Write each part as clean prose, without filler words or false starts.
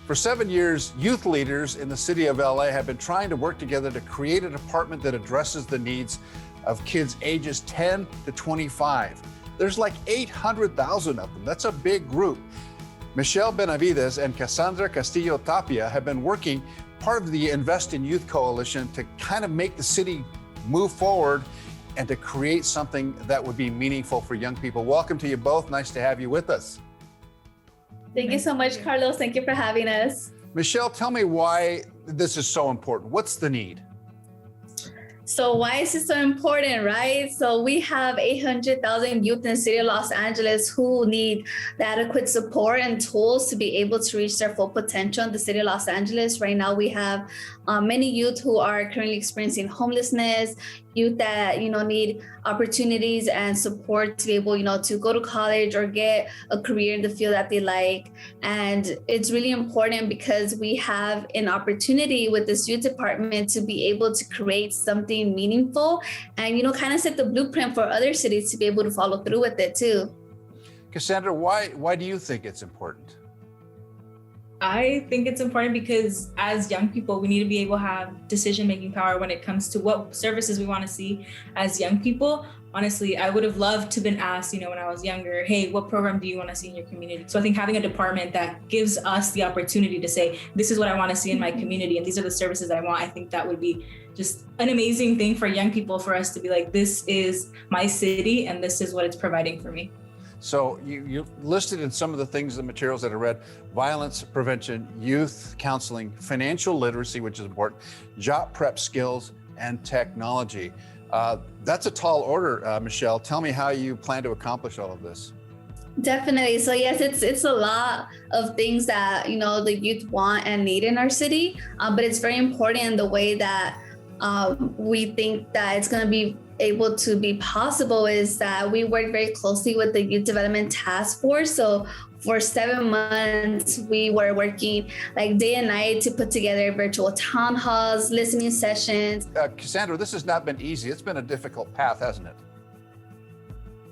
For 7 years, youth leaders in the city of LA have been trying to work together to create a department that addresses the needs of kids ages 10 to 25. There's like 800,000 of them. That's a big group. Michelle Benavides and Cassandra Castillo Tapia have been working part of the Invest in Youth Coalition to kind of make the city move forward and to create something that would be meaningful for young people. Welcome to you both. Nice to have you with us. Thank you so much, Carlos. Thank you for having us. Michelle, tell me why this is so important. What's the need? So why is it so important, right? So we have 800,000 youth in the city of Los Angeles who need the adequate support and tools to be able to reach their full potential in the city of Los Angeles. Right now, we have many youth who are currently experiencing homelessness, youth that, need opportunities and support to be able, to go to college or get a career in the field that they like. And it's really important because we have an opportunity with this youth department to be able to create something meaningful and, kind of set the blueprint for other cities to be able to follow through with it too. Cassandra, why do you think it's important? I think it's important because as young people, we need to be able to have decision-making power when it comes to what services we want to see as young people. Honestly, I would have loved to have been asked, when I was younger, hey, what program do you want to see in your community? So I think having a department that gives us the opportunity to say, this is what I want to see in my community and these are the services I want, I think that would be just an amazing thing for young people, for us to be like, this is my city and this is what it's providing for me. So you listed in some of the things, the materials that I read, violence prevention, youth counseling, financial literacy, which is important, job prep skills, and technology. That's a tall order, Michelle. Tell me how you plan to accomplish all of this. Definitely. So yes, it's a lot of things that, the youth want and need in our city, but it's very important in the way that we think that it's going to be able to be possible is that we work very closely with the Youth Development Task Force. So for 7 months, we were working like day and night to put together virtual town halls, listening sessions. Cassandra, this has not been easy. It's been a difficult path, hasn't it?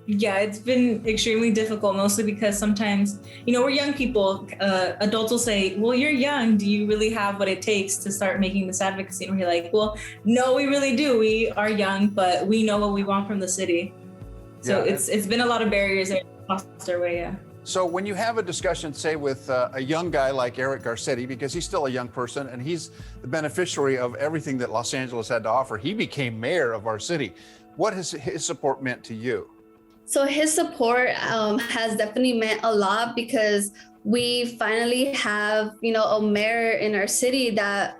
Yeah, it's been extremely difficult, mostly because sometimes, we're young people. Adults will say, well, you're young. Do you really have what it takes to start making this advocacy? And we're like, well, no, we really do. We are young, but we know what we want from the city. So yeah, it's been a lot of barriers that crossed our way, yeah. So when you have a discussion, say with a young guy like Eric Garcetti, because he's still a young person and he's the beneficiary of everything that Los Angeles had to offer, he became mayor of our city. What has his support meant to you? So his support has definitely meant a lot because we finally have, a mayor in our city that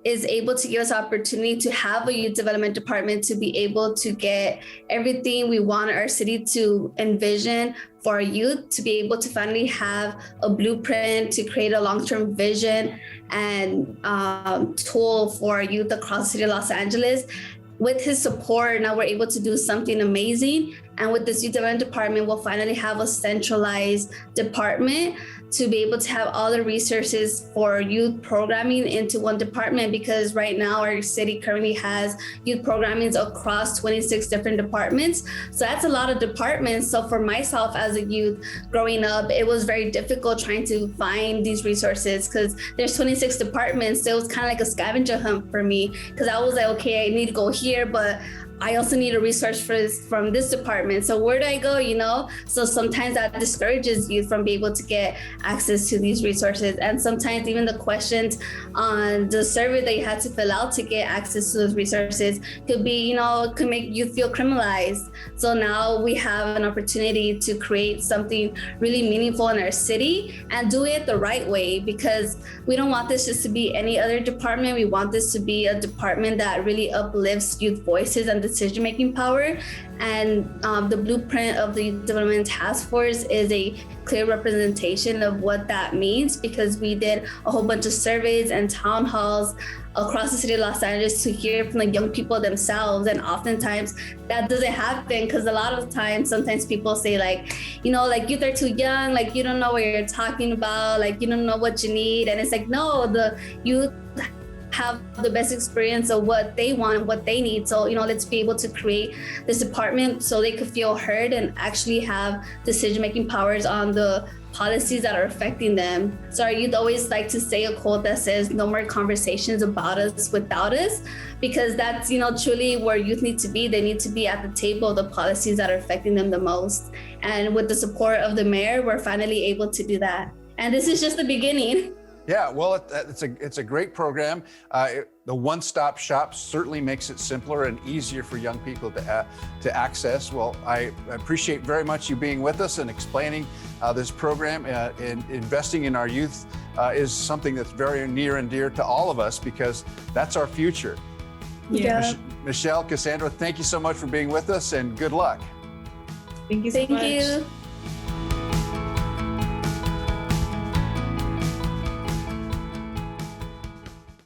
is able to give us opportunity to have a youth development department to be able to get everything we want our city to envision for our youth, to be able to finally have a blueprint to create a long-term vision and tool for our youth across the city of Los Angeles. With his support, now we're able to do something amazing. And with this youth development department, we'll finally have a centralized department to be able to have all the resources for youth programming into one department, because right now our city currently has youth programmings across 26 different departments. So that's a lot of departments. So for myself as a youth growing up, it was very difficult trying to find these resources because there's 26 departments. So it was kind of like a scavenger hunt for me because I was like, okay, I need to go here, but I also need a resource from this department. So where do I go, So sometimes that discourages you from being able to get access to these resources. And sometimes even the questions on the survey that you had to fill out to get access to those resources could be, could make you feel criminalized. So now we have an opportunity to create something really meaningful in our city and do it the right way, because we don't want this just to be any other department. We want this to be a department that really uplifts youth voices and decision-making power. And the blueprint of the Development Task Force is a clear representation of what that means, because we did a whole bunch of surveys and town halls across the city of Los Angeles to hear from the young people themselves. And oftentimes that doesn't happen because a lot of times, sometimes people say youth are too young, you don't know what you're talking about, you don't know what you need. And it's like, no, the youth have the best experience of what they want, what they need. So, let's be able to create this department so they could feel heard and actually have decision-making powers on the policies that are affecting them. So our youth always like to say a quote that says, no more conversations about us without us, because that's, truly where youth need to be. They need to be at the table of the policies that are affecting them the most. And with the support of the mayor, we're finally able to do that. And this is just the beginning. Yeah, well, it's a great program. The one-stop shop certainly makes it simpler and easier for young people to access. Well, I appreciate very much you being with us and explaining this program. And investing in our youth is something that's very near and dear to all of us, because that's our future. Yeah. Michelle, Cassandra, thank you so much for being with us, and good luck. Thank you so much. Thank you.